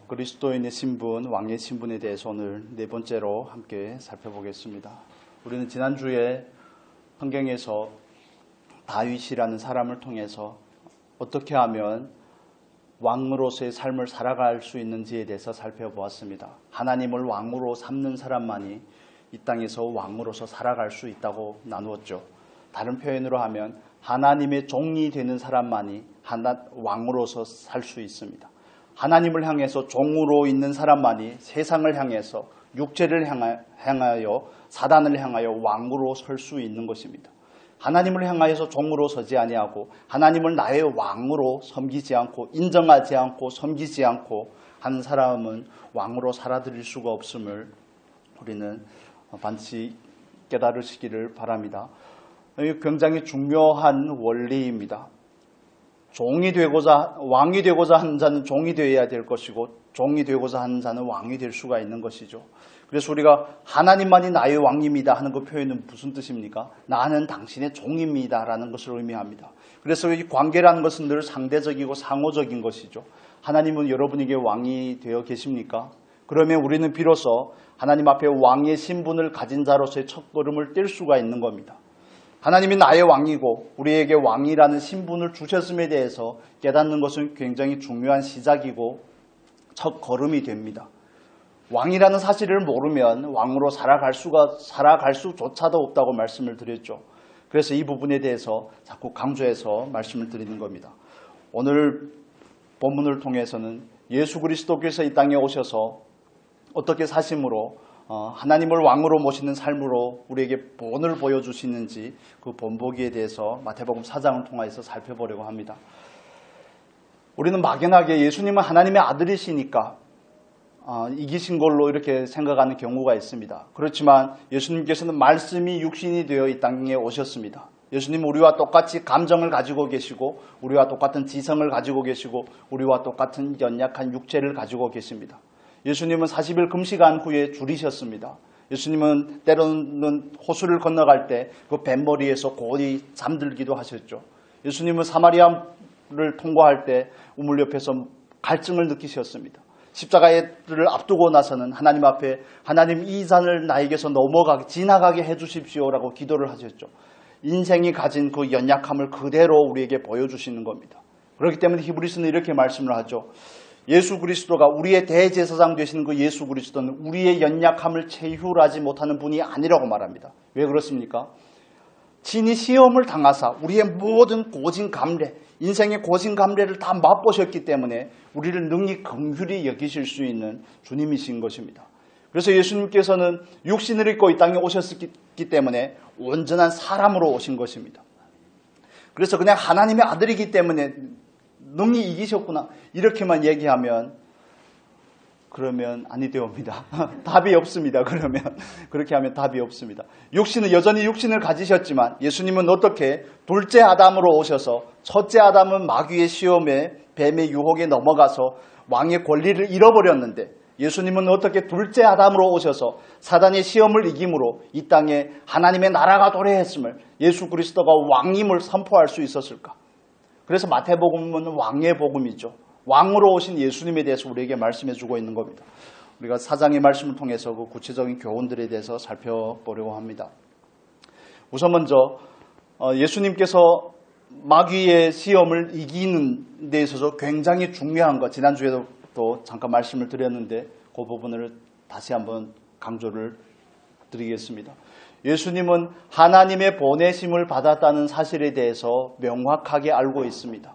그리스도인의 신분, 왕의 신분에 대해서 오늘 네 번째로 함께 살펴보겠습니다. 우리는 지난주에 성경에서 다윗이라는 사람을 통해서 어떻게 하면 왕으로서의 삶을 살아갈 수 있는지에 대해서 살펴보았습니다. 하나님을 왕으로 삼는 사람만이 이 땅에서 왕으로서 살아갈 수 있다고 나누었죠. 다른 표현으로 하면 하나님의 종이 되는 사람만이 왕으로서 살 수 있습니다. 하나님을 향해서 종으로 있는 사람만이 세상을 향해서 육체를 향하여 사단을 향하여 왕으로 설 수 있는 것입니다. 하나님을 향하여서 종으로 서지 아니하고 하나님을 나의 왕으로 섬기지 않고 인정하지 않고 섬기지 않고 하는 사람은 왕으로 살아들일 수가 없음을 우리는 반드시 깨달으시기를 바랍니다. 굉장히 중요한 원리입니다. 왕이 되고자 하는 자는 종이 되어야 될 것이고 종이 되고자 하는 자는 왕이 될 수가 있는 것이죠. 그래서 우리가 하나님만이 나의 왕입니다 하는 그 표현은 무슨 뜻입니까? 나는 당신의 종입니다 라는 것을 의미합니다. 그래서 이 관계라는 것은 늘 상대적이고 상호적인 것이죠. 하나님은 여러분에게 왕이 되어 계십니까? 그러면 우리는 비로소 하나님 앞에 왕의 신분을 가진 자로서의 첫걸음을 뗄 수가 있는 겁니다. 하나님이 나의 왕이고 우리에게 왕이라는 신분을 주셨음에 대해서 깨닫는 것은 굉장히 중요한 시작이고 첫 걸음이 됩니다. 왕이라는 사실을 모르면 왕으로 살아갈 수조차도 없다고 말씀을 드렸죠. 그래서 이 부분에 대해서 자꾸 강조해서 말씀을 드리는 겁니다. 오늘 본문을 통해서는 예수 그리스도께서 이 땅에 오셔서 어떻게 사심으로 하나님을 왕으로 모시는 삶으로 우리에게 본을 보여주시는지 그 본보기에 대해서 마태복음 4장을 통해서 살펴보려고 합니다. 우리는 막연하게 예수님은 하나님의 아들이시니까 이기신 걸로 이렇게 생각하는 경우가 있습니다. 그렇지만 예수님께서는 말씀이 육신이 되어 이 땅에 오셨습니다. 예수님은 우리와 똑같이 감정을 가지고 계시고 우리와 똑같은 지성을 가지고 계시고 우리와 똑같은 연약한 육체를 가지고 계십니다. 예수님은 40일 금식한 후에 줄이셨습니다. 예수님은 때로는 호수를 건너갈 때 그 뱃머리에서 고이 잠들기도 하셨죠. 예수님은 사마리아를 통과할 때 우물 옆에서 갈증을 느끼셨습니다. 십자가를 앞두고 나서는 하나님 앞에 하나님 이 잔을 나에게서 지나가게 해주십시오라고 기도를 하셨죠. 인생이 가진 그 연약함을 그대로 우리에게 보여주시는 겁니다. 그렇기 때문에 히브리서는 이렇게 말씀을 하죠. 예수 그리스도가 우리의 대제사장 되시는 그 예수 그리스도는 우리의 연약함을 체휼하지 못하는 분이 아니라고 말합니다. 왜 그렇습니까? 친히 시험을 당하사 우리의 모든 고진감래, 인생의 고진감래를 다 맛보셨기 때문에 우리를 능히 긍휼히 여기실 수 있는 주님이신 것입니다. 그래서 예수님께서는 육신을 입고 이 땅에 오셨기 때문에 온전한 사람으로 오신 것입니다. 그래서 그냥 하나님의 아들이기 때문에 능히 이기셨구나 이렇게만 얘기하면 그러면 아니 되옵니다. 답이 없습니다. 그렇게 하면 답이 없습니다. 여전히 육신을 가지셨지만 예수님은 어떻게 둘째 아담으로 오셔서 첫째 아담은 마귀의 시험에 뱀의 유혹에 넘어가서 왕의 권리를 잃어버렸는데 예수님은 어떻게 둘째 아담으로 오셔서 사단의 시험을 이김으로 이 땅에 하나님의 나라가 도래했음을 예수 그리스도가 왕임을 선포할 수 있었을까? 그래서 마태복음은 왕의 복음이죠. 왕으로 오신 예수님에 대해서 우리에게 말씀해주고 있는 겁니다. 우리가 4장의 말씀을 통해서 그 구체적인 교훈들에 대해서 살펴보려고 합니다. 우선 먼저 예수님께서 마귀의 시험을 이기는 데 있어서 굉장히 중요한 것, 지난주에도 또 잠깐 말씀을 드렸는데 그 부분을 다시 한번 강조를 드리겠습니다. 예수님은 하나님의 보내심을 받았다는 사실에 대해서 명확하게 알고 있습니다.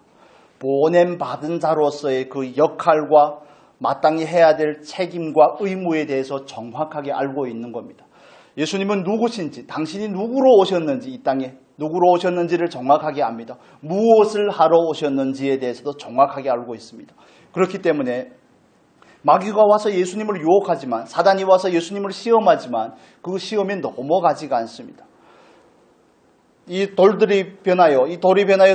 보냄 받은 자로서의 그 역할과 마땅히 해야 될 책임과 의무에 대해서 정확하게 알고 있는 겁니다. 예수님은 누구신지, 당신이 누구로 오셨는지, 이 땅에 누구로 오셨는지를 정확하게 압니다. 무엇을 하러 오셨는지에 대해서도 정확하게 알고 있습니다. 그렇기 때문에 마귀가 와서 예수님을 유혹하지만, 사단이 와서 예수님을 시험하지만 그 시험에 넘어가지가 않습니다. 이 돌이 변하여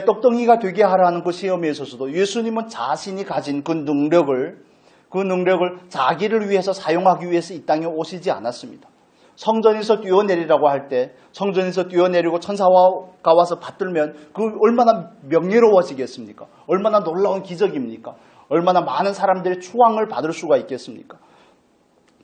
떡덩이가 되게 하라는 그 시험에 있어서도 예수님은 자신이 가진 그 능력을 자기를 위해서 사용하기 위해서 이 땅에 오시지 않았습니다. 성전에서 뛰어내리라고 할 때 성전에서 뛰어내리고 천사가 와서 받들면 그 얼마나 명예로워지겠습니까? 얼마나 놀라운 기적입니까? 얼마나 많은 사람들의 추앙을 받을 수가 있겠습니까?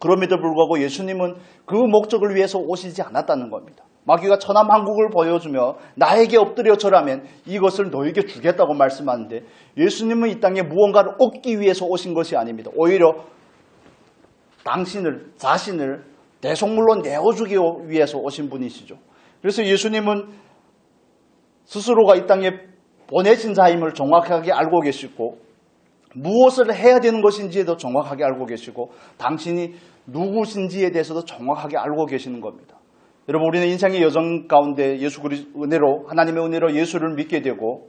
그럼에도 불구하고 예수님은 그 목적을 위해서 오시지 않았다는 겁니다. 마귀가 천하만국을 보여주며 나에게 엎드려 절하면 이것을 너에게 주겠다고 말씀하는데 예수님은 이 땅에 무언가를 얻기 위해서 오신 것이 아닙니다. 오히려 당신을, 자신을 대속물로 내어주기 위해서 오신 분이시죠. 그래서 예수님은 스스로가 이 땅에 보내신 자임을 정확하게 알고 계시고 무엇을 해야 되는 것인지에도 정확하게 알고 계시고 당신이 누구신지에 대해서도 정확하게 알고 계시는 겁니다. 여러분, 우리는 인생의 여정 가운데 예수 그리스도 은혜로, 하나님의 은혜로 예수를 믿게 되고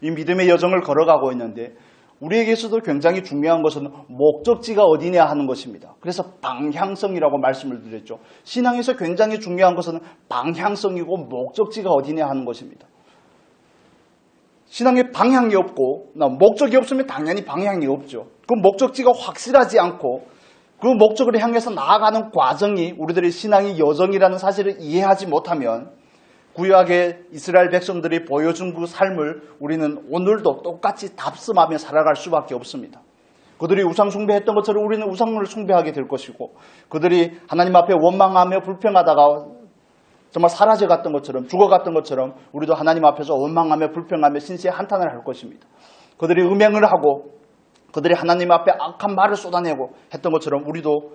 이 믿음의 여정을 걸어가고 있는데 우리에게서도 굉장히 중요한 것은 목적지가 어디냐 하는 것입니다. 그래서 방향성이라고 말씀을 드렸죠. 신앙에서 굉장히 중요한 것은 방향성이고 목적지가 어디냐 하는 것입니다. 신앙에 방향이 없고 목적이 없으면 당연히 방향이 없죠. 그 목적지가 확실하지 않고 그 목적을 향해서 나아가는 과정이 우리들의 신앙의 여정이라는 사실을 이해하지 못하면 구약의 이스라엘 백성들이 보여준 그 삶을 우리는 오늘도 똑같이 답습하며 살아갈 수밖에 없습니다. 그들이 우상 숭배했던 것처럼 우리는 우상을 숭배하게 될 것이고 그들이 하나님 앞에 원망하며 불평하다가 정말 사라져갔던 것처럼 죽어갔던 것처럼 우리도 하나님 앞에서 원망하며 불평하며 신세에 한탄을 할 것입니다. 그들이 음행을 하고 그들이 하나님 앞에 악한 말을 쏟아내고 했던 것처럼 우리도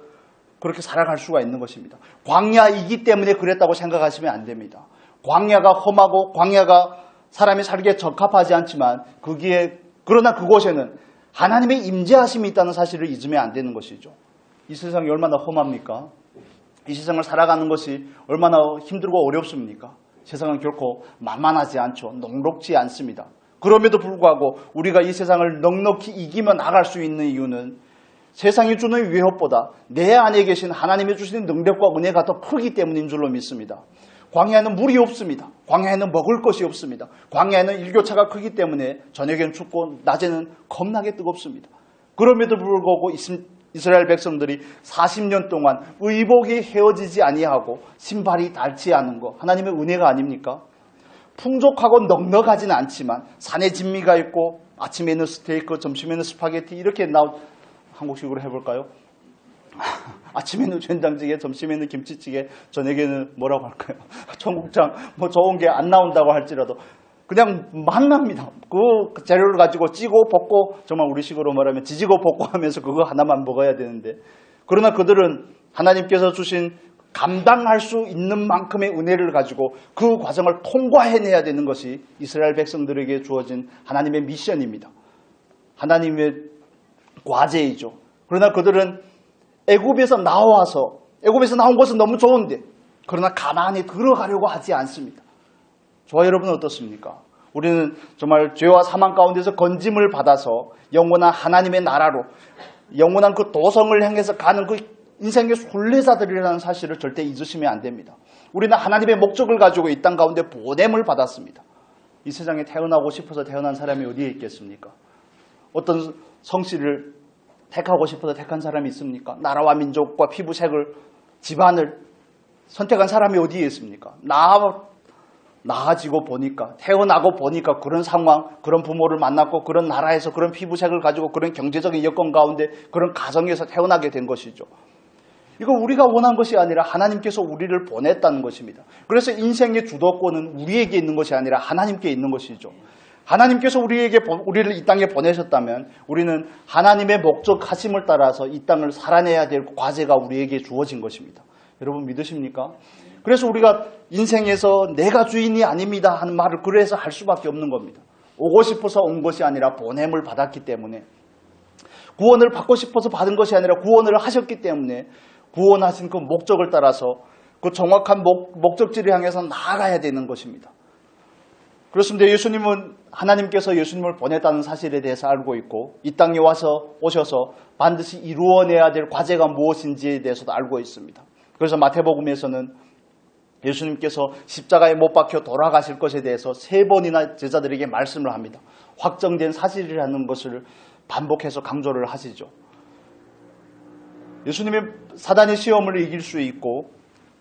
그렇게 살아갈 수가 있는 것입니다. 광야이기 때문에 그랬다고 생각하시면 안 됩니다. 광야가 험하고 광야가 사람이 살기에 적합하지 않지만 그러나 그곳에는 하나님의 임재하심이 있다는 사실을 잊으면 안 되는 것이죠. 이 세상이 얼마나 험합니까? 이 세상을 살아가는 것이 얼마나 힘들고 어렵습니까? 세상은 결코 만만하지 않죠. 녹록지 않습니다. 그럼에도 불구하고 우리가 이 세상을 넉넉히 이기며 나갈 수 있는 이유는 세상이 주는 위협보다 내 안에 계신 하나님이 주시는 능력과 은혜가 더 크기 때문인 줄로 믿습니다. 광야에는 물이 없습니다. 광야에는 먹을 것이 없습니다. 광야에는 일교차가 크기 때문에 저녁에는 춥고 낮에는 겁나게 뜨겁습니다. 그럼에도 불구하고 이스라엘 백성들이 40년 동안 의복이 헤어지지 아니하고 신발이 닳지 않은 것, 하나님의 은혜가 아닙니까? 풍족하고 넉넉하지는 않지만 산에 진미가 있고 아침에는 스테이크, 점심에는 스파게티 이렇게 한국식으로 해볼까요? 아침에는 된장찌개, 점심에는 김치찌개, 저녁에는 뭐라고 할까요? 청국장, 좋은 게 안 나온다고 할지라도 그냥 만납니다. 그 재료를 가지고 찌고 볶고 정말 우리식으로 말하면 지지고 볶고 하면서 그거 하나만 먹어야 되는데 그러나 그들은 하나님께서 주신 감당할 수 있는 만큼의 은혜를 가지고 그 과정을 통과해내야 되는 것이 이스라엘 백성들에게 주어진 하나님의 미션입니다. 하나님의 과제이죠. 그러나 그들은 애굽에서 나온 것은 너무 좋은데 그러나 가나안에 들어가려고 하지 않습니다. 저와 여러분은 어떻습니까? 우리는 정말 죄와 사망 가운데서 건짐을 받아서 영원한 하나님의 나라로 영원한 그 도성을 향해서 가는 그 인생의 순례자들이라는 사실을 절대 잊으시면 안 됩니다. 우리는 하나님의 목적을 가지고 이 땅 가운데 보냄을 받았습니다. 이 세상에 태어나고 싶어서 태어난 사람이 어디에 있겠습니까? 어떤 성씨를 택하고 싶어서 택한 사람이 있습니까? 나라와 민족과 피부색을, 집안을 선택한 사람이 어디에 있습니까? 나아지고 보니까, 태어나고 보니까 그런 상황, 그런 부모를 만났고 그런 나라에서 그런 피부색을 가지고 그런 경제적인 여건 가운데 그런 가정에서 태어나게 된 것이죠. 이거 우리가 원한 것이 아니라 하나님께서 우리를 보냈다는 것입니다. 그래서 인생의 주도권은 우리에게 있는 것이 아니라 하나님께 있는 것이죠. 하나님께서 우리를 이 땅에 보내셨다면 우리는 하나님의 목적하심을 따라서 이 땅을 살아내야 될 과제가 우리에게 주어진 것입니다. 여러분 믿으십니까? 그래서 우리가 인생에서 내가 주인이 아닙니다 하는 말을 그래서 할 수밖에 없는 겁니다. 오고 싶어서 온 것이 아니라 보냄을 받았기 때문에, 구원을 받고 싶어서 받은 것이 아니라 구원을 하셨기 때문에 구원하신 그 목적을 따라서 그 정확한 목적지를 향해서 나아가야 되는 것입니다. 그렇습니다. 하나님께서 예수님을 보냈다는 사실에 대해서 알고 있고 이 땅에 오셔서 반드시 이루어내야 될 과제가 무엇인지에 대해서도 알고 있습니다. 그래서 마태복음에서는 예수님께서 십자가에 못 박혀 돌아가실 것에 대해서 3번이나 제자들에게 말씀을 합니다. 확정된 사실이라는 것을 반복해서 강조를 하시죠. 예수님의 사단의 시험을 이길 수 있고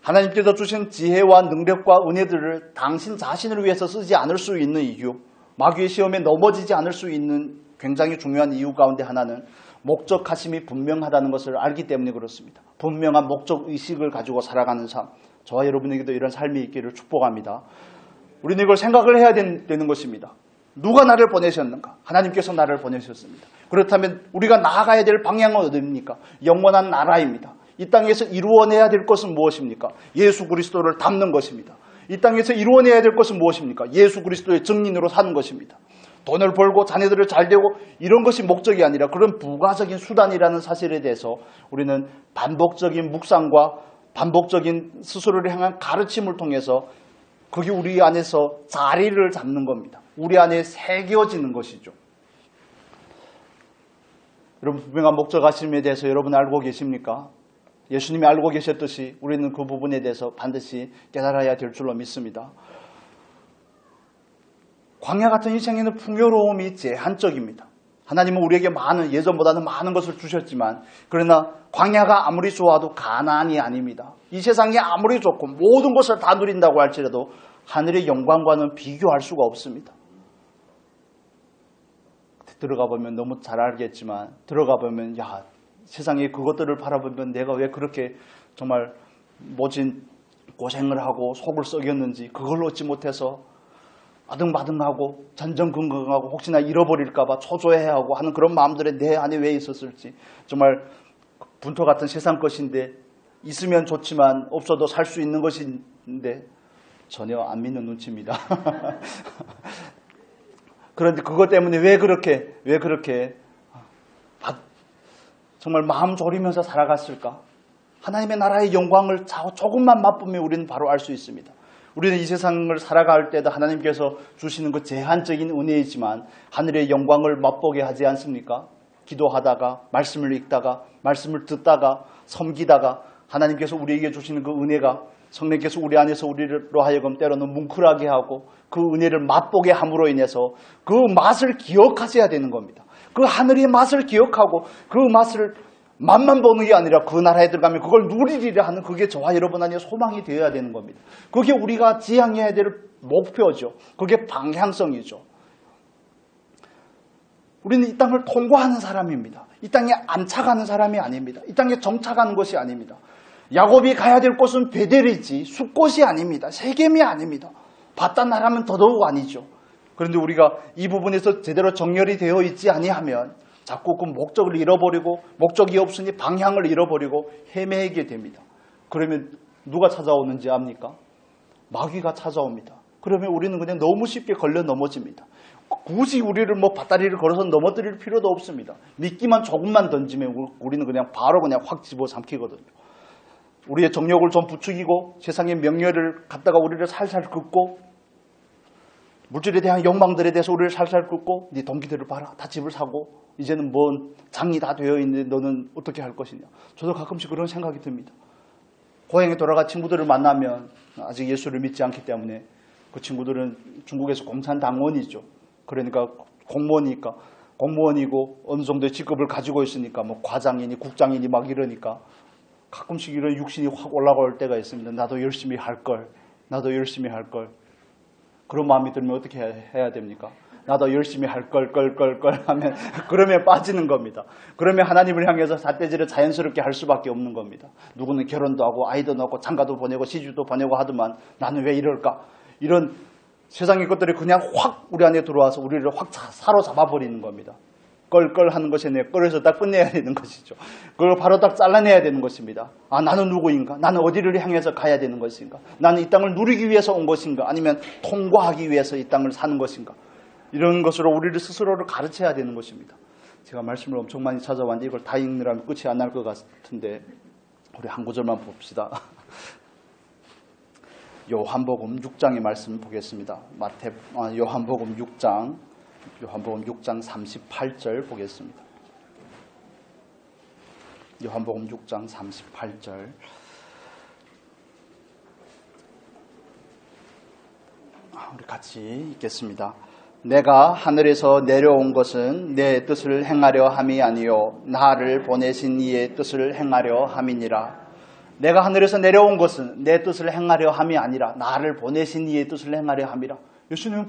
하나님께서 주신 지혜와 능력과 은혜들을 당신 자신을 위해서 쓰지 않을 수 있는 이유, 마귀의 시험에 넘어지지 않을 수 있는 굉장히 중요한 이유 가운데 하나는 목적하심이 분명하다는 것을 알기 때문에 그렇습니다. 분명한 목적의식을 가지고 살아가는 삶, 저와 여러분에게도 이런 삶이 있기를 축복합니다. 우리는 이걸 생각을 해야 되는 것입니다. 누가 나를 보내셨는가? 하나님께서 나를 보내셨습니다. 그렇다면 우리가 나아가야 될 방향은 어디입니까? 영원한 나라입니다. 이 땅에서 이루어내야 될 것은 무엇입니까? 예수 그리스도를 닮는 것입니다. 이 땅에서 이루어내야 될 것은 무엇입니까? 예수 그리스도의 증인으로 사는 것입니다. 돈을 벌고 자녀들을 잘되고 이런 것이 목적이 아니라 그런 부가적인 수단이라는 사실에 대해서 우리는 반복적인 묵상과 반복적인 스스로를 향한 가르침을 통해서 그게 우리 안에서 자리를 잡는 겁니다. 우리 안에 새겨지는 것이죠. 여러분, 분명한 목적하심에 대해서 여러분 알고 계십니까? 예수님이 알고 계셨듯이 우리는 그 부분에 대해서 반드시 깨달아야 될 줄로 믿습니다. 광야 같은 인생에는 풍요로움이 제한적입니다. 하나님은 우리에게 예전보다는 많은 것을 주셨지만 그러나 광야가 아무리 좋아도 가나안이 아닙니다. 이 세상이 아무리 좋고 모든 것을 다 누린다고 할지라도 하늘의 영광과는 비교할 수가 없습니다. 들어가 보면 너무 잘 알겠지만 들어가 보면 세상에 그것들을 바라보면 내가 왜 그렇게 정말 모진 고생을 하고 속을 썩였는지 그걸 얻지 못해서 아등바등하고 전전긍긍하고 혹시나 잃어버릴까 봐 초조해하고 하는 그런 마음들이 내 안에 왜 있었을지 정말 분토 같은 세상 것인데 있으면 좋지만 없어도 살 수 있는 것인데 전혀 안 믿는 눈치입니다. 그런데 그것 때문에 왜 그렇게 정말 마음 졸이면서 살아갔을까? 하나님의 나라의 영광을 조금만 맛보면 우리는 바로 알 수 있습니다. 우리는 이 세상을 살아갈 때도 하나님께서 주시는 그 제한적인 은혜이지만 하늘의 영광을 맛보게 하지 않습니까? 기도하다가 말씀을 읽다가 말씀을 듣다가 섬기다가 하나님께서 우리에게 주시는 그 은혜가 성령께서 우리 안에서 우리로 하여금 때로는 뭉클하게 하고 그 은혜를 맛보게 함으로 인해서 그 맛을 기억하셔야 되는 겁니다. 그 하늘의 맛을 기억하고 그 맛만 보는 게 아니라 그 나라에 들어가면 그걸 누리리라 하는 그게 저와 여러분 안에 소망이 되어야 되는 겁니다. 그게 우리가 지향해야 될 목표죠. 그게 방향성이죠. 우리는 이 땅을 통과하는 사람입니다. 이 땅에 안착하는 사람이 아닙니다. 이 땅에 정착하는 것이 아닙니다. 야곱이 가야 될 곳은 베델이지 숫곳이 아닙니다. 세겜이 아닙니다. 바딴나라면 더더욱 아니죠. 그런데 우리가 이 부분에서 제대로 정렬이 되어 있지 아니하면 자꾸 그 목적을 잃어버리고 목적이 없으니 방향을 잃어버리고 헤매게 됩니다. 그러면 누가 찾아오는지 압니까? 마귀가 찾아옵니다. 그러면 우리는 그냥 너무 쉽게 걸려 넘어집니다. 굳이 우리를 밧다리를 걸어서 넘어뜨릴 필요도 없습니다. 미끼만 조금만 던지면 우리는 그냥 바로 확 집어삼키거든요. 우리의 정욕을 좀 부추기고 세상의 명예를 갖다가 우리를 살살 긋고 물질에 대한 욕망들에 대해서 우리를 살살 긋고 네 동기들을 봐라. 다 집을 사고 이제는 뭔 장이 다 되어 있는데 너는 어떻게 할 것이냐. 저도 가끔씩 그런 생각이 듭니다. 고향에 돌아가 친구들을 만나면 아직 예수를 믿지 않기 때문에 그 친구들은 중국에서 공산당원이죠. 그러니까 공무원이고 어느 정도의 직급을 가지고 있으니까 과장이니 국장이니 이러니까 가끔씩 이런 육신이 확 올라올 때가 있습니다. 나도 열심히 할 걸. 그런 마음이 들면 어떻게 해야 됩니까? 나도 열심히 할 걸 하면 그러면 빠지는 겁니다. 그러면 하나님을 향해서 삿대질을 자연스럽게 할 수밖에 없는 겁니다. 누구는 결혼도 하고 아이도 낳고 장가도 보내고 시주도 보내고 하더만 나는 왜 이럴까? 이런 세상의 것들이 그냥 확 우리 안에 들어와서 우리를 확 사로잡아 버리는 겁니다. 껄껄 하는 것이 아니라 껄에서 딱 끝내야 되는 것이죠. 그걸 바로 딱 잘라내야 되는 것입니다. 나는 누구인가? 나는 어디를 향해서 가야 되는 것인가? 나는 이 땅을 누리기 위해서 온 것인가? 아니면 통과하기 위해서 이 땅을 사는 것인가? 이런 것으로 우리를 스스로를 가르쳐야 되는 것입니다. 제가 말씀을 엄청 많이 찾아왔는데 이걸 다 읽느라면 끝이 안 날 것 같은데 우리 한 구절만 봅시다. 요한복음 6장의 말씀 보겠습니다. 요한복음 6장 38절 보겠습니다. 요한복음 6장 38절. 우리 같이 읽겠습니다. 내가 하늘에서 내려온 것은 내 뜻을 행하려 함이 아니요 나를 보내신 이의 뜻을 행하려 함이니라. 내가 하늘에서 내려온 것은 내 뜻을 행하려 함이 아니라 나를 보내신 이의 뜻을 행하려 함이라. 예수님은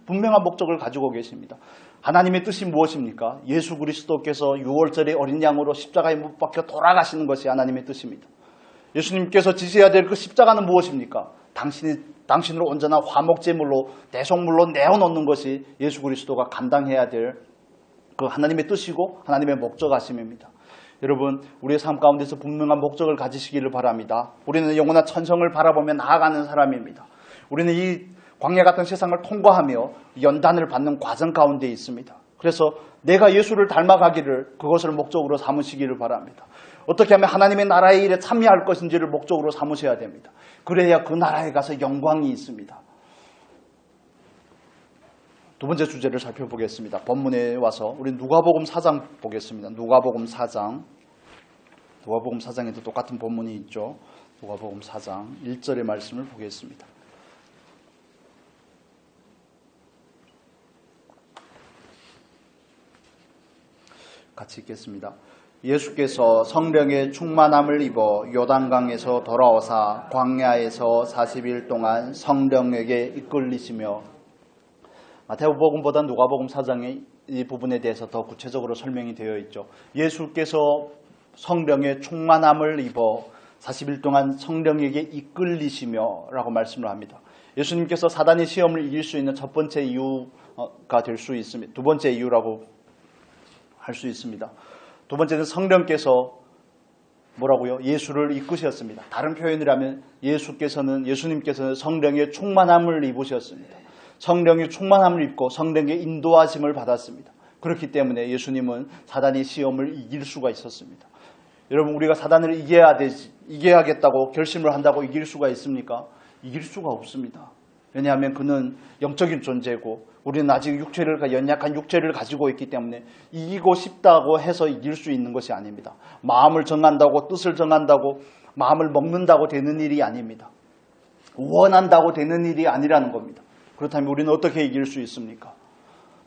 분명한 목적을 가지고 계십니다. 하나님의 뜻이 무엇입니까? 예수 그리스도께서 6월절에 어린 양으로 십자가에 못 박혀 돌아가시는 것이 하나님의 뜻입니다. 예수님께서 지셔야 될 그 십자가는 무엇입니까? 당신을 온전한 화목제물로 대속물로 내어놓는 것이 예수 그리스도가 감당해야 될 그 하나님의 뜻이고 하나님의 목적하심입니다. 여러분, 우리의 삶 가운데서 분명한 목적을 가지시기를 바랍니다. 우리는 영원한 천성을 바라보며 나아가는 사람입니다. 우리는 이 광야 같은 세상을 통과하며 연단을 받는 과정 가운데 있습니다. 그래서 내가 예수를 닮아가기를 그것을 목적으로 삼으시기를 바랍니다. 어떻게 하면 하나님의 나라의 일에 참여할 것인지를 목적으로 삼으셔야 됩니다. 그래야 그 나라에 가서 영광이 있습니다. 두 번째 주제를 살펴보겠습니다. 본문에 와서 우리 누가복음 4장 보겠습니다. 누가복음 4장에도 똑같은 본문이 있죠. 누가복음 4장 1절의 말씀을 보겠습니다. 같이 읽겠습니다. 예수께서 성령의 충만함을 입어 요단강에서 돌아오사 광야에서 40일 동안 성령에게 이끌리시며, 마태복음보다 누가복음 4장의 이 부분에 대해서 더 구체적으로 설명이 되어 있죠. 예수께서 성령의 충만함을 입어 40일 동안 성령에게 이끌리시며 라고 말씀을 합니다. 예수님께서 사단의 시험을 이길 수 있는 첫 번째 이유가 될 수 있습니다. 두 번째 이유라고 할 수 있습니다. 두 번째는 성령께서 뭐라고요? 예수를 이끄셨습니다. 다른 표현을 하면 예수님께서는 성령의 충만함을 입으셨습니다. 성령의 충만함을 입고 성령의 인도하심을 받았습니다. 그렇기 때문에 예수님은 사단의 시험을 이길 수가 있었습니다. 여러분, 우리가 사단을 이겨야겠다고 결심을 한다고 이길 수가 있습니까? 이길 수가 없습니다. 왜냐하면 그는 영적인 존재고 우리는 아직 연약한 육체를 가지고 있기 때문에 이기고 싶다고 해서 이길 수 있는 것이 아닙니다. 마음을 정한다고, 뜻을 정한다고, 마음을 먹는다고 되는 일이 아닙니다. 원한다고 되는 일이 아니라는 겁니다. 그렇다면 우리는 어떻게 이길 수 있습니까?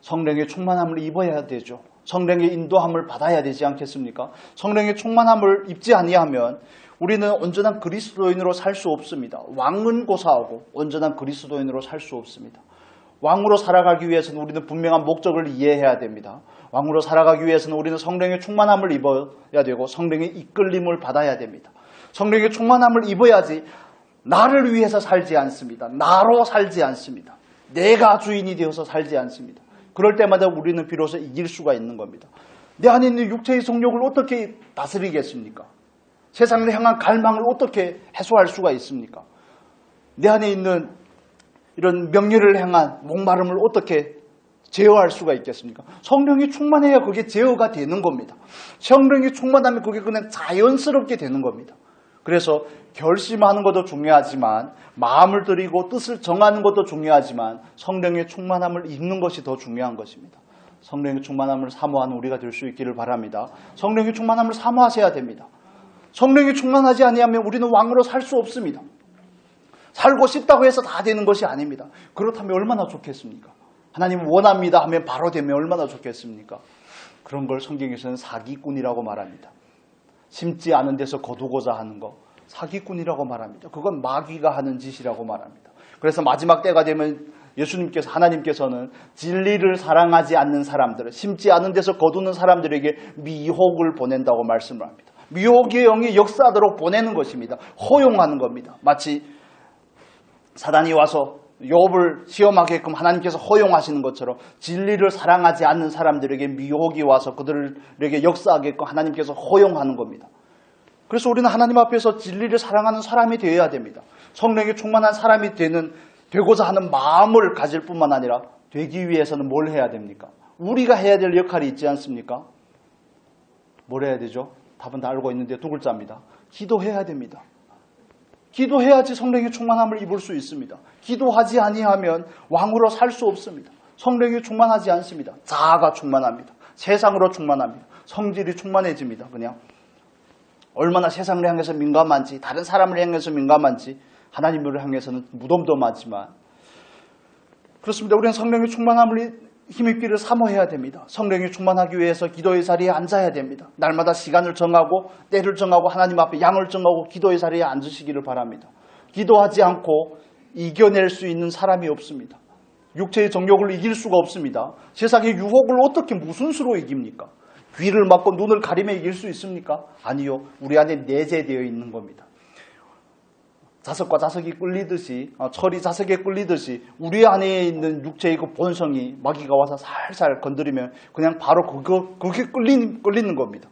성령의 충만함을 입어야 되죠. 성령의 인도함을 받아야 되지 않겠습니까? 성령의 충만함을 입지 아니하면 우리는 온전한 그리스도인으로 살 수 없습니다. 왕은 고사하고 온전한 그리스도인으로 살 수 없습니다. 왕으로 살아가기 위해서는 우리는 분명한 목적을 이해해야 됩니다. 왕으로 살아가기 위해서는 우리는 성령의 충만함을 입어야 되고 성령의 이끌림을 받아야 됩니다. 성령의 충만함을 입어야지 나를 위해서 살지 않습니다. 나로 살지 않습니다. 내가 주인이 되어서 살지 않습니다. 그럴 때마다 우리는 비로소 이길 수가 있는 겁니다. 내 안에 있는 육체의 성욕을 어떻게 다스리겠습니까? 세상을 향한 갈망을 어떻게 해소할 수가 있습니까? 내 안에 있는 이런 명예를 향한 목마름을 어떻게 제어할 수가 있겠습니까? 성령이 충만해야 그게 제어가 되는 겁니다. 성령이 충만하면 그게 그냥 자연스럽게 되는 겁니다. 그래서 결심하는 것도 중요하지만 마음을 들이고 뜻을 정하는 것도 중요하지만 성령의 충만함을 입는 것이 더 중요한 것입니다. 성령의 충만함을 사모하는 우리가 될 수 있기를 바랍니다. 성령의 충만함을 사모하셔야 됩니다. 성령이 충만하지 아니하면 우리는 왕으로 살 수 없습니다. 살고 싶다고 해서 다 되는 것이 아닙니다. 그렇다면 얼마나 좋겠습니까? 하나님 원합니다 하면 바로 되면 얼마나 좋겠습니까? 그런 걸 성경에서는 사기꾼이라고 말합니다. 심지 않은 데서 거두고자 하는 거, 사기꾼이라고 말합니다. 그건 마귀가 하는 짓이라고 말합니다. 그래서 마지막 때가 되면 하나님께서는 진리를 사랑하지 않는 사람들, 심지 않은 데서 거두는 사람들에게 미혹을 보낸다고 말씀을 합니다. 미혹의 영이 역사하도록 보내는 것입니다. 허용하는 겁니다. 마치 사단이 와서 욥을 시험하게끔 하나님께서 허용하시는 것처럼 진리를 사랑하지 않는 사람들에게 미혹이 와서 그들에게 역사하게끔 하나님께서 허용하는 겁니다. 그래서 우리는 하나님 앞에서 진리를 사랑하는 사람이 되어야 됩니다. 성령이 충만한 사람이 되고자 하는 마음을 가질 뿐만 아니라 되기 위해서는 뭘 해야 됩니까? 우리가 해야 될 역할이 있지 않습니까? 뭘 해야 되죠? 답은 다 알고 있는데 두 글자입니다. 기도해야 됩니다. 기도해야지 성령의 충만함을 입을 수 있습니다. 기도하지 아니하면 왕으로 살 수 없습니다. 성령이 충만하지 않습니다. 자아가 충만합니다. 세상으로 충만합니다. 성질이 충만해집니다. 그냥 얼마나 세상을 향해서 민감한지, 다른 사람을 향해서 민감한지, 하나님을 향해서는 무덤덤하지만 그렇습니다. 우리는 성령의 충만함을 힘입기를 사모해야 됩니다. 성령이 충만하기 위해서 기도의 자리에 앉아야 됩니다. 날마다 시간을 정하고 때를 정하고 하나님 앞에 양을 정하고 기도의 자리에 앉으시기를 바랍니다. 기도하지 않고 이겨낼 수 있는 사람이 없습니다. 육체의 정욕을 이길 수가 없습니다. 세상의 유혹을 어떻게 무슨 수로 이깁니까? 귀를 막고 눈을 가리며 이길 수 있습니까? 아니요. 우리 안에 내재되어 있는 겁니다. 자석과 자석이 끌리듯이, 철이 자석에 끌리듯이 우리 안에 있는 육체의 그 본성이 마귀가 와서 살살 건드리면 그냥 바로 그게 끌리는 겁니다.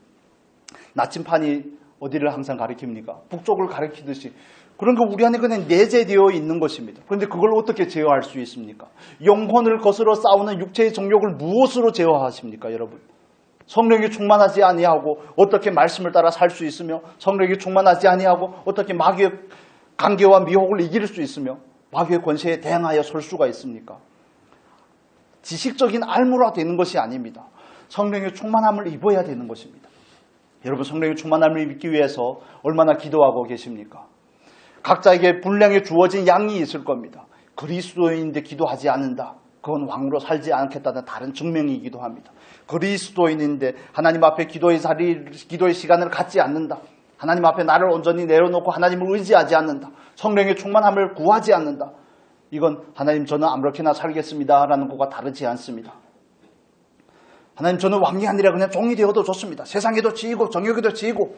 나침판이 어디를 항상 가리킵니까? 북쪽을 가리키듯이. 그런 거 우리 안에 그냥 내재되어 있는 것입니다. 그런데 그걸 어떻게 제어할 수 있습니까? 영혼을 거스러 싸우는 육체의 정욕을 무엇으로 제어하십니까, 여러분? 성령이 충만하지 아니하고 어떻게 말씀을 따라 살 수 있으며, 성령이 충만하지 아니하고 어떻게 마귀의 관계와 미혹을 이길 수 있으며 마귀의 권세에 대항하여 설 수가 있습니까? 지식적인 알무라 되는 것이 아닙니다. 성령의 충만함을 입어야 되는 것입니다. 여러분, 성령의 충만함을 입기 위해서 얼마나 기도하고 계십니까? 각자에게 분량에 주어진 양이 있을 겁니다. 그리스도인인데 기도하지 않는다. 그건 왕으로 살지 않겠다는 다른 증명이기도 합니다. 그리스도인인데 하나님 앞에 기도의 시간을 갖지 않는다. 하나님 앞에 나를 온전히 내려놓고 하나님을 의지하지 않는다. 성령의 충만함을 구하지 않는다. 이건 하나님 저는 아무렇게나 살겠습니다 라는 것과 다르지 않습니다. 하나님 저는 왕이 아니라 그냥 종이 되어도 좋습니다. 세상에도 지이고 정욕에도 지이고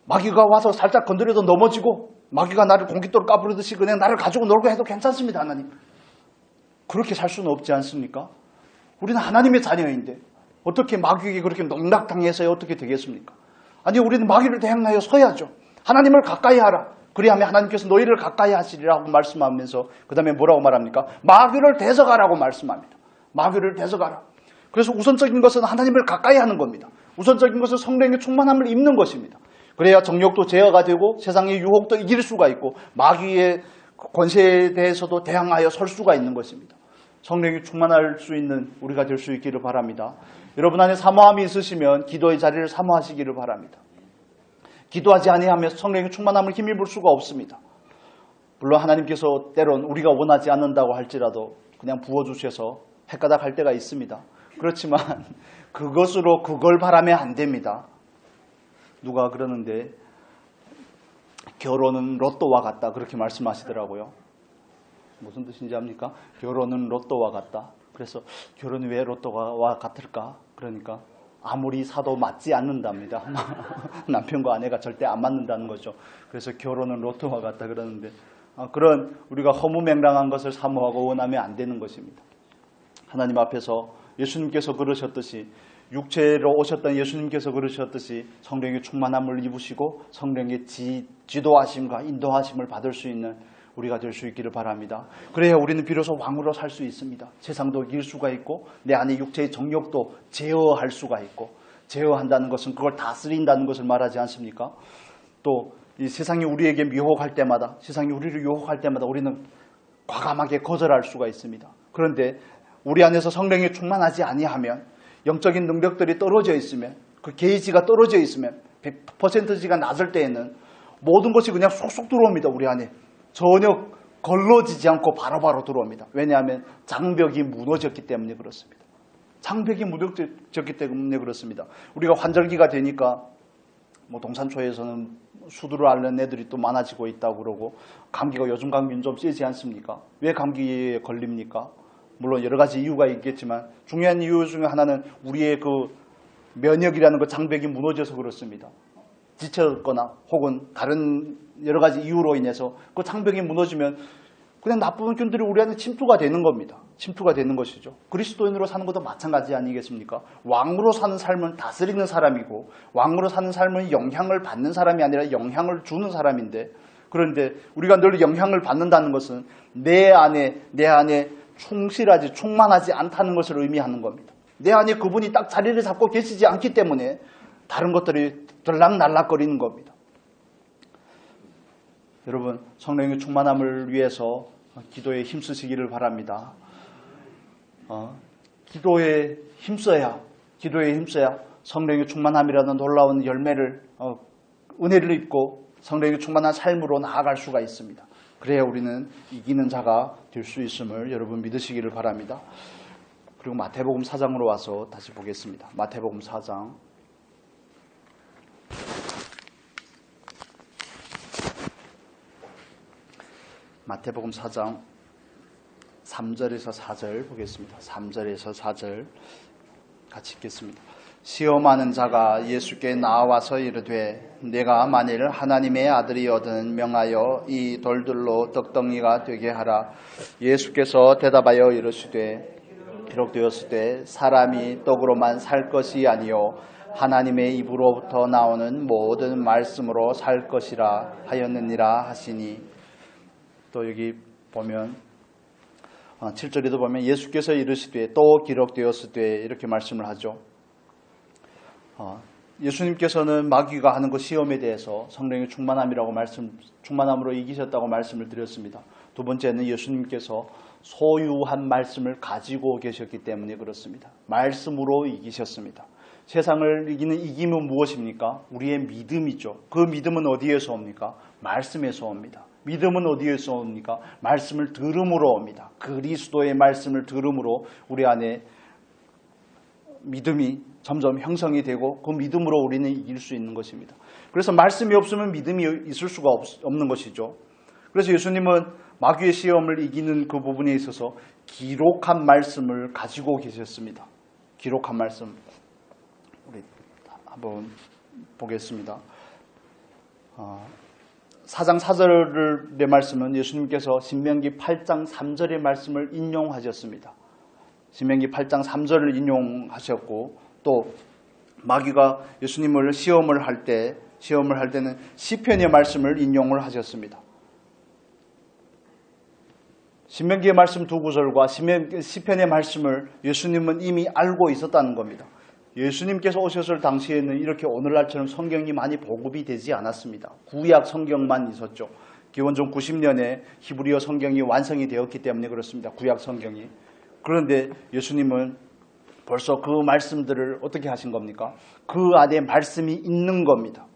마귀가 와서 살짝 건드려도 넘어지고 마귀가 나를 공깃돌 까부르듯이 그냥 나를 가지고 놀고 해도 괜찮습니다. 하나님. 그렇게 살 수는 없지 않습니까? 우리는 하나님의 자녀인데 어떻게 마귀에게 그렇게 농락당해서 어떻게 되겠습니까? 아니, 우리는 마귀를 대항하여 서야죠. 하나님을 가까이 하라. 그리하면 하나님께서 너희를 가까이 하시리라고 말씀하면서 그 다음에 뭐라고 말합니까? 마귀를 대적하라고 말씀합니다. 마귀를 대적하라. 그래서 우선적인 것은 하나님을 가까이 하는 겁니다. 우선적인 것은 성령의 충만함을 입는 것입니다. 그래야 정욕도 제어가 되고 세상의 유혹도 이길 수가 있고 마귀의 권세에 대해서도 대항하여 설 수가 있는 것입니다. 성령이 충만할 수 있는 우리가 될 수 있기를 바랍니다. 여러분 안에 사모함이 있으시면 기도의 자리를 사모하시기를 바랍니다. 기도하지 아니하면 성령의 충만함을 힘입을 수가 없습니다. 물론 하나님께서 때론 우리가 원하지 않는다고 할지라도 그냥 부어주셔서 헷가닥 할 때가 있습니다. 그렇지만 그것으로 그걸 바라면 안 됩니다. 누가 그러는데 결혼은 로또와 같다 그렇게 말씀하시더라고요. 무슨 뜻인지 압니까? 결혼은 로또와 같다. 그래서 결혼이 왜 로또와 같을까? 그러니까 아무리 사도 맞지 않는답니다. 남편과 아내가 절대 안 맞는다는 거죠. 그래서 결혼은 로또와 같다 그러는데 그런 우리가 허무맹랑한 것을 사모하고 원하면 안 되는 것입니다. 하나님 앞에서 예수님께서 그러셨듯이 육체로 오셨던 예수님께서 그러셨듯이 성령의 충만함을 입으시고 성령의 지도하심과 인도하심을 받을 수 있는 우리가 될 수 있기를 바랍니다. 그래야 우리는 비로소 왕으로 살 수 있습니다. 세상도 이길 수가 있고 내 안에 육체의 정욕도 제어할 수가 있고 제어한다는 것은 그걸 다스린다는 것을 말하지 않습니까? 또 이 세상이 우리에게 미혹할 때마다 세상이 우리를 유혹할 때마다 우리는 과감하게 거절할 수가 있습니다. 그런데 우리 안에서 성령이 충만하지 아니하면 영적인 능력들이 떨어져 있으면 그 게이지가 떨어져 있으면 100%가 낮을 때에는 모든 것이 그냥 쏙쏙 들어옵니다. 우리 안에 전혀 걸러지지 않고 바로바로 들어옵니다. 왜냐하면 장벽이 무너졌기 때문에 그렇습니다. 장벽이 무너졌기 때문에 그렇습니다. 우리가 환절기가 되니까 동산초에서는 수두를 앓는 애들이 또 많아지고 있다고 그러고 감기가 요즘 감기는 좀 세지 않습니까? 왜 감기에 걸립니까? 물론 여러 가지 이유가 있겠지만 중요한 이유 중에 하나는 우리의 그 면역이라는 그 장벽이 무너져서 그렇습니다. 지쳤거나 혹은 다른 여러 가지 이유로 인해서 그 장벽이 무너지면 그냥 나쁜 균들이 우리 안에 침투가 되는 겁니다. 침투가 되는 것이죠. 그리스도인으로 사는 것도 마찬가지 아니겠습니까? 왕으로 사는 삶은 다스리는 사람이고 왕으로 사는 삶은 영향을 받는 사람이 아니라 영향을 주는 사람인데 그런데 우리가 늘 영향을 받는다는 것은 내 안에 충실하지 충만하지 않다는 것을 의미하는 겁니다. 내 안에 그분이 딱 자리를 잡고 계시지 않기 때문에 다른 것들이 들락날락거리는 겁니다. 여러분 성령의 충만함을 위해서 기도에 힘쓰시기를 바랍니다. 기도에 힘써야 성령의 충만함이라는 놀라운 열매를 은혜를 입고 성령의 충만한 삶으로 나아갈 수가 있습니다. 그래야 우리는 이기는 자가 될 수 있음을 여러분 믿으시기를 바랍니다. 그리고 마태복음 4장으로 와서 다시 보겠습니다. 마태복음 4장 마태복음 4장 3절에서 4절 보겠습니다. 3절에서 4절 같이 읽겠습니다. 시험하는 자가 예수께 나와서 이르되 내가 만일 하나님의 아들이거든 명하여 이 돌들로 떡덩이가 되게 하라. 예수께서 대답하여 이르시되 기록되었으되 사람이 떡으로만 살 것이 아니요 하나님의 입으로부터 나오는 모든 말씀으로 살 것이라 하였느니라 하시니. 또 여기 보면 7절에도 보면 예수께서 이르시되 또 기록되었으되 이렇게 말씀을 하죠. 예수님께서는 마귀가 하는 그 시험에 대해서 성령의 충만함으로 이기셨다고 말씀을 드렸습니다. 두 번째는 예수님께서 소유한 말씀을 가지고 계셨기 때문에 그렇습니다. 말씀으로 이기셨습니다. 세상을 이기는 이김은 무엇입니까? 우리의 믿음이죠. 그 믿음은 어디에서 옵니까? 말씀에서 옵니다. 믿음은 어디에서 옵니까? 말씀을 들음으로 옵니다. 그리스도의 말씀을 들음으로 우리 안에 믿음이 점점 형성이 되고 그 믿음으로 우리는 이길 수 있는 것입니다. 그래서 말씀이 없으면 믿음이 있을 수가 없는 것이죠. 그래서 예수님은 마귀의 시험을 이기는 그 부분에 있어서 기록한 말씀을 가지고 계셨습니다. 기록한 말씀 우리 한번 보겠습니다. 4장 4절의 말씀은 예수님께서 신명기 8장 3절의 말씀을 인용하셨습니다. 신명기 8장 3절을 인용하셨고 또 마귀가 예수님을 시험을 할 때는 시편의 말씀을 인용을 하셨습니다. 신명기의 말씀 두 구절과 시편의 말씀을 예수님은 이미 알고 있었다는 겁니다. 예수님께서 오셨을 당시에는 이렇게 오늘날처럼 성경이 많이 보급이 되지 않았습니다. 구약 성경만 있었죠. 기원전 90년에 히브리어 성경이 완성이 되었기 때문에 그렇습니다. 구약 성경이. 그런데 예수님은 벌써 그 말씀들을 어떻게 하신 겁니까? 그 안에 말씀이 있는 겁니다.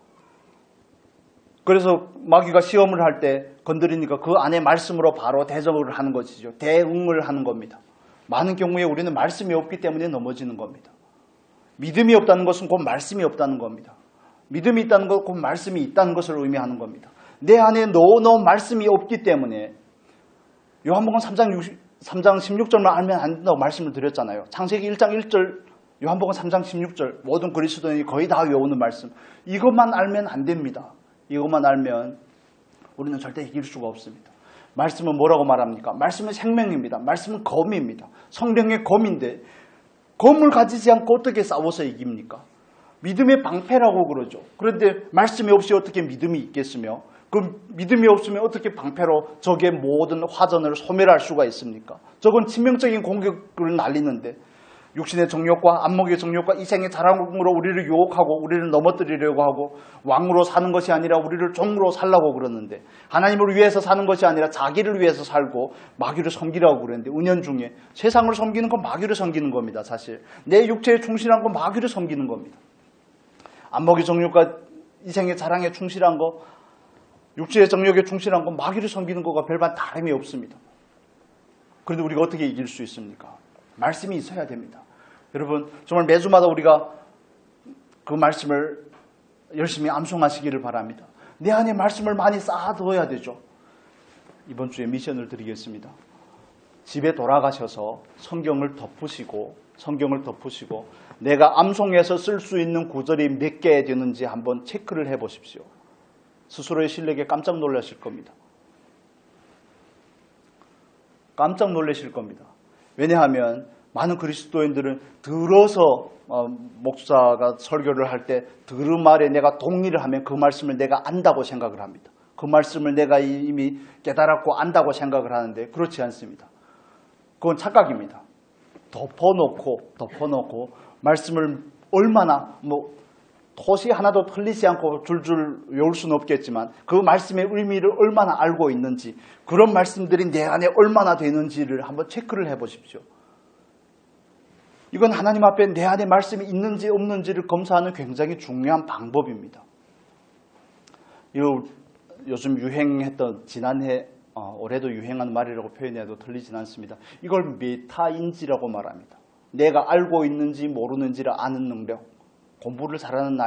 그래서 마귀가 시험을 할 때 건드리니까 그 안에 말씀으로 바로 대적을 하는 것이죠. 대응을 하는 겁니다. 많은 경우에 우리는 말씀이 없기 때문에 넘어지는 겁니다. 믿음이 없다는 것은 곧 말씀이 없다는 겁니다. 믿음이 있다는 것, 곧 말씀이 있다는 것을 의미하는 겁니다. 내 안에 너무 말씀이 없기 때문에 요한복음 3장 16절만 알면 안 된다고 말씀을 드렸잖아요. 창세기 1장 1절, 요한복음 3장 16절 모든 그리스도인이 거의 다 외우는 말씀. 이것만 알면 안 됩니다. 이것만 알면 우리는 절대 이길 수가 없습니다. 말씀은 뭐라고 말합니까? 말씀은 생명입니다. 말씀은 검입니다. 성령의 검인데 검을 가지지 않고 어떻게 싸워서 이깁니까? 믿음의 방패라고 그러죠. 그런데 말씀이 없이 어떻게 믿음이 있겠으며 그 믿음이 없으면 어떻게 방패로 적의 모든 화전을 소멸할 수가 있습니까? 적은 치명적인 공격을 날리는데 육신의 정욕과 안목의 정욕과 이생의 자랑으로 우리를 유혹하고 우리를 넘어뜨리려고 하고 왕으로 사는 것이 아니라 우리를 종으로 살라고 그러는데 하나님을 위해서 사는 것이 아니라 자기를 위해서 살고 마귀를 섬기라고 그러는데 은연중에 세상을 섬기는 건 마귀를 섬기는 겁니다. 사실 내 육체에 충실한 건 마귀를 섬기는 겁니다. 안목의 정욕과 이생의 자랑에 충실한 거 육체의 정욕에 충실한 건 마귀를 섬기는 것과 별반 다름이 없습니다. 그런데 우리가 어떻게 이길 수 있습니까? 말씀이 있어야 됩니다. 여러분 정말 매주마다 우리가 그 말씀을 열심히 암송하시기를 바랍니다. 내 안에 말씀을 많이 쌓아두어야 되죠. 이번 주에 미션을 드리겠습니다. 집에 돌아가셔서 성경을 덮으시고 내가 암송해서 쓸 수 있는 구절이 몇 개 되는지 한번 체크를 해보십시오. 스스로의 실력에 깜짝 놀라실 겁니다. 깜짝 놀라실 겁니다. 왜냐하면 많은 그리스도인들은 들어서 목사가 설교를 할 때 들은 말에 내가 동의를 하면 그 말씀을 내가 안다고 생각을 합니다. 그 말씀을 내가 이미 깨달았고 안다고 생각을 하는데 그렇지 않습니다. 그건 착각입니다. 덮어놓고 말씀을 얼마나 토시 하나도 틀리지 않고 줄줄 외울 수는 없겠지만 그 말씀의 의미를 얼마나 알고 있는지 그런 말씀들이 내 안에 얼마나 되는지를 한번 체크를 해보십시오. 이건 하나님 앞에 내 안에 말씀이 있는지 없는지를 검사하는 굉장히 중요한 방법입니다. 요즘 유행했던 지난해 올해도 유행하는 말이라고 표현해도 틀리진 않습니다. 이걸 메타인지라고 말합니다. 내가 알고 있는지 모르는지를 아는 능력. 공부를 잘하는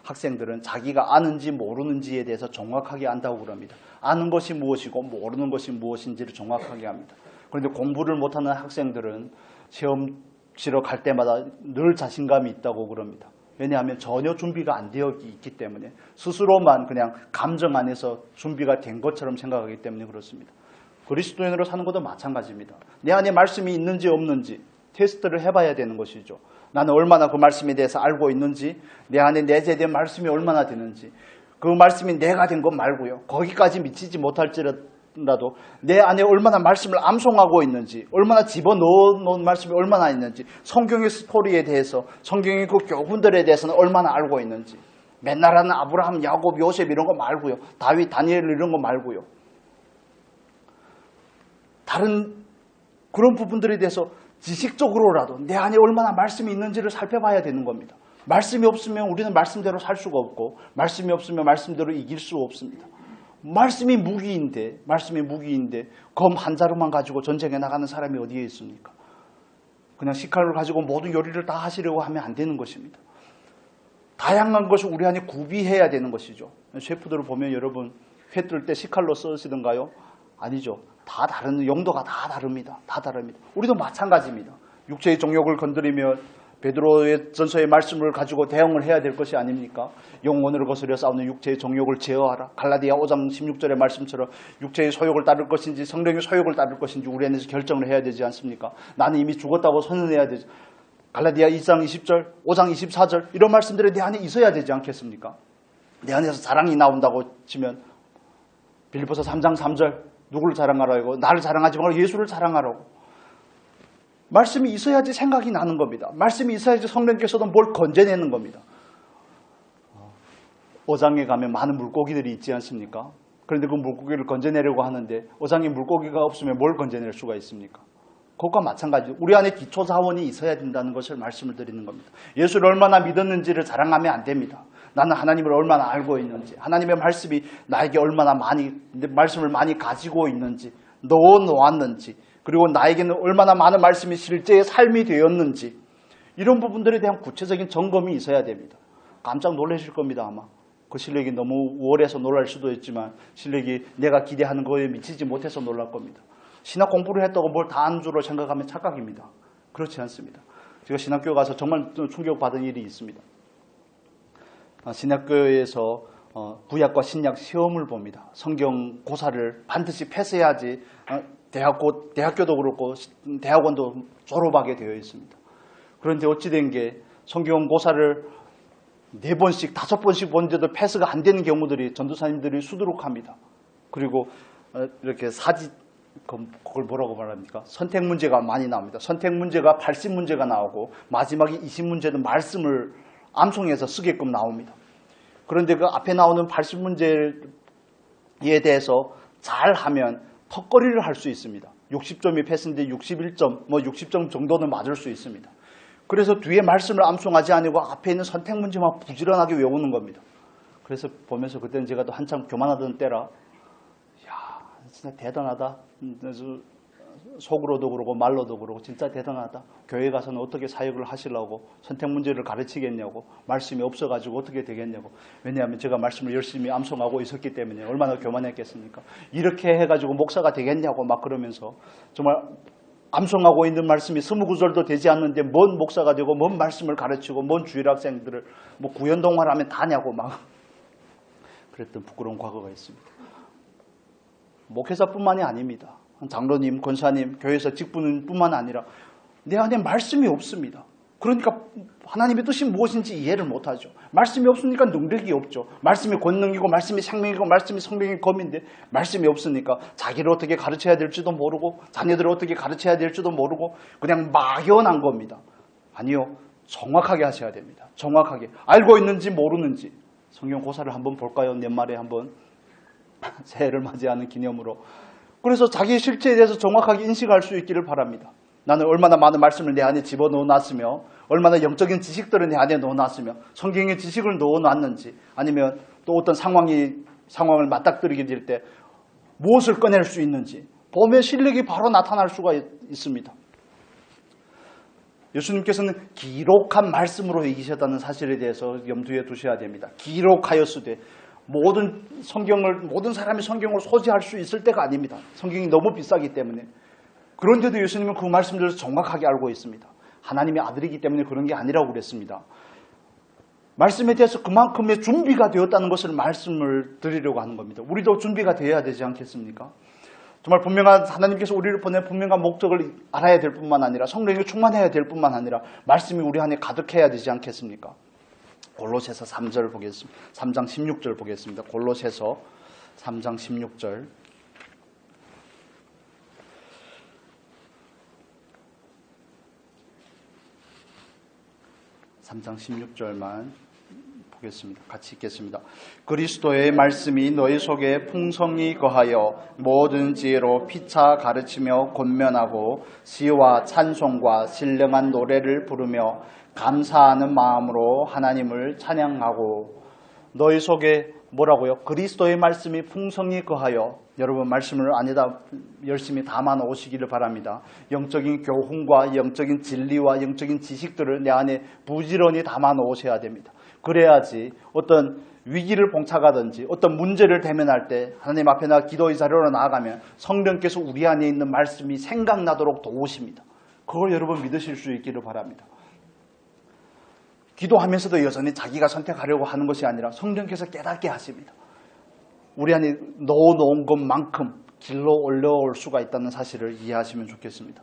학생들은 자기가 아는지 모르는지에 대해서 정확하게 안다고 그럽니다. 아는 것이 무엇이고 모르는 것이 무엇인지를 정확하게 합니다. 그런데 공부를 못하는 학생들은 시험 치러 갈 때마다 늘 자신감이 있다고 그럽니다. 왜냐하면 전혀 준비가 안 되어 있기 때문에 스스로만 그냥 감정 안에서 준비가 된 것처럼 생각하기 때문에 그렇습니다. 그리스도인으로 사는 것도 마찬가지입니다. 내 안에 말씀이 있는지 없는지 테스트를 해봐야 되는 것이죠. 나는 얼마나 그 말씀에 대해서 알고 있는지, 내 안에 내재된 말씀이 얼마나 되는지, 그 말씀이 내가 된 것 말고요. 거기까지 미치지 못할지라도 내 안에 얼마나 말씀을 암송하고 있는지, 얼마나 집어넣어놓은 말씀이 얼마나 있는지, 성경의 스토리에 대해서, 성경의 그 교훈들에 대해서는 얼마나 알고 있는지, 맨날 하는 아브라함, 야곱, 요셉 이런 거 말고요. 다윗, 다니엘 이런 거 말고요. 다른 그런 부분들에 대해서 지식적으로라도 내 안에 얼마나 말씀이 있는지를 살펴봐야 되는 겁니다. 말씀이 없으면 우리는 말씀대로 살 수가 없고, 말씀이 없으면 말씀대로 이길 수 없습니다. 말씀이 무기인데 검 한 자루만 가지고 전쟁에 나가는 사람이 어디에 있습니까? 그냥 식칼을 가지고 모든 요리를 다 하시려고 하면 안 되는 것입니다. 다양한 것을 우리 안에 구비해야 되는 것이죠. 셰프들을 보면 여러분 회 뜰 때 식칼로 쓰시던가요? 아니죠. 다 다른 용도가 다 다릅니다. 다 다릅니다. 우리도 마찬가지입니다. 육체의 정욕을 건드리면 베드로의 전서의 말씀을 가지고 대응을 해야 될 것이 아닙니까? 영혼을 거스려 싸우는 육체의 정욕을 제어하라. 갈라디아 5장 16절의 말씀처럼 육체의 소욕을 따를 것인지 성령의 소욕을 따를 것인지 우리 안에서 결정을 해야 되지 않습니까? 나는 이미 죽었다고 선언해야 되죠. 갈라디아 2장 20절, 5장 24절 이런 말씀들이 내 안에 있어야 되지 않겠습니까? 내 안에서 자랑이 나온다고 치면 빌립보서 3장 3절 누구를 자랑하라고? 나를 자랑하지 말고 예수를 자랑하라고. 말씀이 있어야지 생각이 나는 겁니다. 말씀이 있어야지 성령께서도 뭘 건져내는 겁니다. 어장에 가면 많은 물고기들이 있지 않습니까? 그런데 그 물고기를 건져내려고 하는데 어장에 물고기가 없으면 뭘 건져낼 수가 있습니까? 그것과 마찬가지로 우리 안에 기초 자원이 있어야 된다는 것을 말씀을 드리는 겁니다. 예수를 얼마나 믿었는지를 자랑하면 안 됩니다. 나는 하나님을 얼마나 알고 있는지, 하나님의 말씀이 나에게 얼마나 말씀을 많이 가지고 있는지, 넣어 놓았는지, 그리고 나에게는 얼마나 많은 말씀이 실제의 삶이 되었는지, 이런 부분들에 대한 구체적인 점검이 있어야 됩니다. 깜짝 놀라실 겁니다, 아마. 그 실력이 너무 우월해서 놀랄 수도 있지만 실력이 내가 기대하는 거에 미치지 못해서 놀랄 겁니다. 신학 공부를 했다고 뭘 다 아는 줄로 생각하면 착각입니다. 그렇지 않습니다. 제가 신학교에 가서 정말 충격받은 일이 있습니다. 신학교에서 구약과 신약 시험을 봅니다. 성경 고사를 반드시 패스해야지 대학교도 그렇고 대학원도 졸업하게 되어 있습니다. 그런데 어찌된 게 성경 고사를 4번씩 5번씩 보는데도 패스가 안 되는 경우들이 전도사님들이 수두룩합니다. 그리고 이렇게 그걸 뭐라고 말합니까? 선택 문제가 많이 나옵니다. 선택 문제가 80문제가 나오고 마지막에 20문제는 말씀을 암송해서 쓰게끔 나옵니다. 그런데 그 앞에 나오는 80문제에 대해서 잘하면 턱걸이를 할 수 있습니다. 60점이 패스인데 61점, 60점 정도는 맞을 수 있습니다. 그래서 뒤에 말씀을 암송하지 않고 앞에 있는 선택 문제만 부지런하게 외우는 겁니다. 그래서 보면서 그때는 제가 또 한참 교만하던 때라, 이야, 진짜 대단하다. 속으로도 그러고 말로도 그러고 진짜 대단하다. 교회 가서는 어떻게 사역을 하시려고 선택 문제를 가르치겠냐고, 말씀이 없어가지고 어떻게 되겠냐고. 왜냐하면 제가 말씀을 열심히 암송하고 있었기 때문에 얼마나 교만했겠습니까. 이렇게 해가지고 목사가 되겠냐고 막 그러면서 정말 암송하고 있는 말씀이 20구절도 되지 않는데 뭔 목사가 되고 뭔 말씀을 가르치고 뭔 주일 학생들을 뭐 구연동화를 하면 다냐고 막 그랬던 부끄러운 과거가 있습니다. 목회자뿐만이 아닙니다. 장로님, 권사님, 교회에서 직분뿐만 아니라 내 안에 말씀이 없습니다. 그러니까 하나님의 뜻이 무엇인지 이해를 못하죠. 말씀이 없으니까 능력이 없죠. 말씀이 권능이고 말씀이 생명이고 말씀이 성령의 검인데 말씀이 없으니까 자기를 어떻게 가르쳐야 될지도 모르고 자녀들을 어떻게 가르쳐야 될지도 모르고 그냥 막연한 겁니다. 아니요. 정확하게 하셔야 됩니다. 정확하게. 알고 있는지 모르는지. 성경 고사를 한번 볼까요? 연말에 한번 새해를 맞이하는 기념으로. 그래서 자기의 실체에 대해서 정확하게 인식할 수 있기를 바랍니다. 나는 얼마나 많은 말씀을 내 안에 집어넣어놨으며 얼마나 영적인 지식들을 내 안에 넣어놨으며 성경의 지식을 넣어놨는지 아니면 또 어떤 상황을 맞닥뜨리게 될 때 무엇을 꺼낼 수 있는지 보면 실력이 바로 나타날 수가 있습니다. 예수님께서는 기록한 말씀으로 이기셨다는 사실에 대해서 염두에 두셔야 됩니다. 기록하였으되 모든 사람이 성경을 소지할 수 있을 때가 아닙니다. 성경이 너무 비싸기 때문에. 그런데도 예수님은 그 말씀들을 정확하게 알고 있습니다. 하나님의 아들이기 때문에 그런 게 아니라고 그랬습니다. 말씀에 대해서 그만큼의 준비가 되었다는 것을 말씀을 드리려고 하는 겁니다. 우리도 준비가 되어야 되지 않겠습니까? 정말 분명한 하나님께서 우리를 보내 분명한 목적을 알아야 될 뿐만 아니라 성령이 충만해야 될 뿐만 아니라 말씀이 우리 안에 가득해야 되지 않겠습니까? 골로새서 3절 보겠습니다. 3장 16절 보겠습니다. 골로새서 3장 16절. 3장 16절만 보겠습니다. 같이 읽겠습니다. 그리스도의 말씀이 너희 속에 풍성히 거하여 모든 지혜로 피차 가르치며 권면하고 시와 찬송과 신령한 노래를 부르며 감사하는 마음으로 하나님을 찬양하고. 너희 속에 뭐라고요? 그리스도의 말씀이 풍성히 거하여. 여러분 말씀을 안에다 열심히 담아 놓으시기를 바랍니다. 영적인 교훈과 영적인 진리와 영적인 지식들을 내 안에 부지런히 담아 놓으셔야 됩니다. 그래야지 어떤 위기를 봉착하든지 어떤 문제를 대면할 때 하나님 앞에 나 기도의 자리로 나아가면 성령께서 우리 안에 있는 말씀이 생각나도록 도우십니다. 그걸 여러분 믿으실 수 있기를 바랍니다. 기도하면서도 여전히 자기가 선택하려고 하는 것이 아니라 성령께서 깨닫게 하십니다. 우리 안에 넣어놓은 것만큼 길로 올라올 수가 있다는 사실을 이해하시면 좋겠습니다.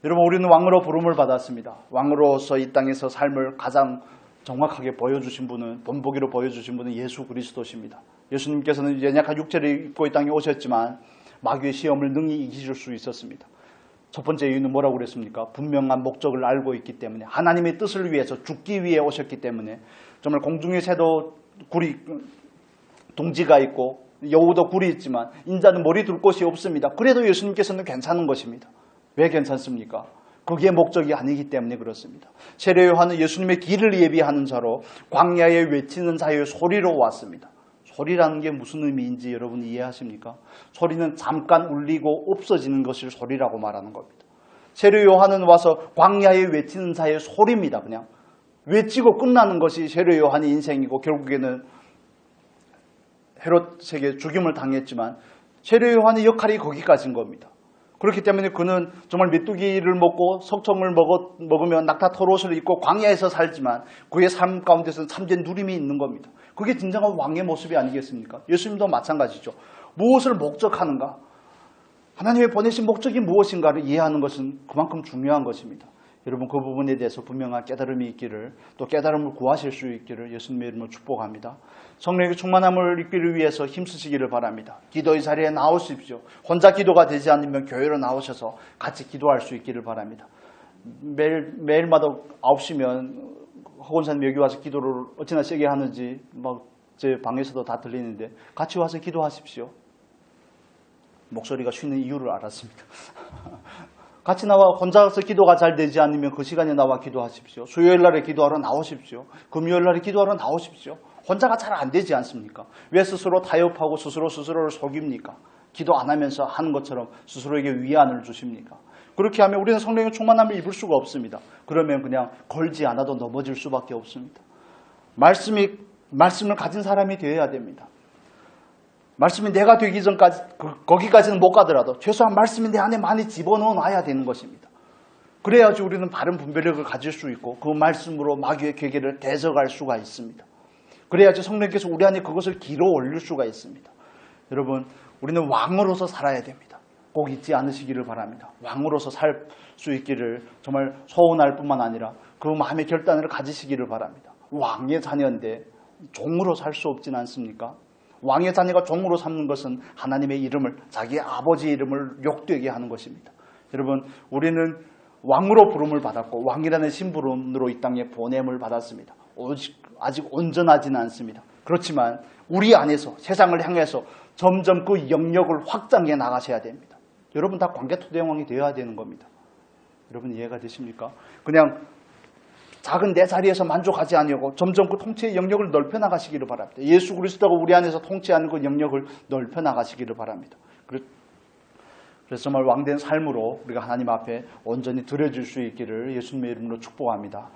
여러분 우리는 왕으로 부름을 받았습니다. 왕으로서 이 땅에서 삶을 가장 정확하게 보여주신 분은, 본보기로 보여주신 분은 예수 그리스도십니다. 예수님께서는 연약한 육체를 입고 이 땅에 오셨지만 마귀의 시험을 능히 이기실 수 있었습니다. 첫 번째 이유는 뭐라고 그랬습니까? 분명한 목적을 알고 있기 때문에, 하나님의 뜻을 위해서 죽기 위해 오셨기 때문에. 정말 공중의 새도 굴이 둥지가 있고 여우도 굴이 있지만 인자는 머리 둘 곳이 없습니다. 그래도 예수님께서는 괜찮은 것입니다. 왜 괜찮습니까? 그게 목적이 아니기 때문에 그렇습니다. 세례 요한은 예수님의 길을 예비하는 자로 광야에 외치는 자의 소리로 왔습니다. 소리라는 게 무슨 의미인지 여러분 이해하십니까? 소리는 잠깐 울리고 없어지는 것을 소리라고 말하는 겁니다. 세례 요한은 와서 광야에 외치는 자의 소리입니다. 그냥 외치고 끝나는 것이 세례 요한의 인생이고 결국에는 헤롯에게 죽임을 당했지만 세례 요한의 역할이 거기까지인 겁니다. 그렇기 때문에 그는 정말 메뚜기를 먹고 석청을 먹으며 낙타 털옷을 입고 광야에서 살지만 그의 삶 가운데서는 참된 누림이 있는 겁니다. 그게 진정한 왕의 모습이 아니겠습니까? 예수님도 마찬가지죠. 무엇을 목적하는가? 하나님의 보내신 목적이 무엇인가를 이해하는 것은 그만큼 중요한 것입니다. 여러분 그 부분에 대해서 분명한 깨달음이 있기를, 또 깨달음을 구하실 수 있기를 예수님의 이름으로 축복합니다. 성령의 충만함을 입기를 위해서 힘쓰시기를 바랍니다. 기도의 자리에 나오십시오. 혼자 기도가 되지 않으면 교회로 나오셔서 같이 기도할 수 있기를 바랍니다. 매일마다 9시면 허건사님 여기 와서 기도를 어찌나 세게 하는지 막 제 방에서도 다 들리는데 같이 와서 기도하십시오. 목소리가 쉬는 이유를 알았습니다. 같이 나와 혼자서 기도가 잘 되지 않으면 그 시간에 나와 기도하십시오. 수요일 날에 기도하러 나오십시오. 금요일 날에 기도하러 나오십시오. 혼자가 잘 안 되지 않습니까? 왜 스스로 타협하고 스스로를 속입니까? 기도 안 하면서 하는 것처럼 스스로에게 위안을 주십니까? 그렇게 하면 우리는 성령의 충만함을 입을 수가 없습니다. 그러면 그냥 걸지 않아도 넘어질 수밖에 없습니다. 말씀을 가진 사람이 되어야 됩니다. 말씀이 내가 되기 전까지, 거기까지는 못 가더라도 최소한 말씀이 내 안에 많이 집어넣어 놔야 되는 것입니다. 그래야지 우리는 바른 분별력을 가질 수 있고 그 말씀으로 마귀의 괴계를 대적할 수가 있습니다. 그래야지 성령께서 우리 안에 그것을 길어 올릴 수가 있습니다. 여러분, 우리는 왕으로서 살아야 됩니다. 꼭 잊지 않으시기를 바랍니다. 왕으로서 살 수 있기를 정말 소원할 뿐만 아니라 그 마음의 결단을 가지시기를 바랍니다. 왕의 자녀인데 종으로 살 수 없진 않습니까? 왕의 자녀가 종으로 삼는 것은 하나님의 이름을, 자기의 아버지의 이름을 욕되게 하는 것입니다. 여러분, 우리는 왕으로 부름을 받았고 왕이라는 심부름으로 이 땅에 보냄을 받았습니다. 아직 온전하지는 않습니다. 그렇지만 우리 안에서 세상을 향해서 점점 그 영역을 확장해 나가셔야 됩니다. 여러분 다 광개토대왕이 되어야 되는 겁니다. 여러분 이해가 되십니까? 그냥 작은 내 자리에서 만족하지 아니하고 점점 그 통치의 영역을 넓혀 나가시기를 바랍니다. 예수 그리스도가 우리 안에서 통치하는 그 영역을 넓혀 나가시기를 바랍니다. 그래서 정말 왕된 삶으로 우리가 하나님 앞에 온전히 드려질 수 있기를 예수님의 이름으로 축복합니다.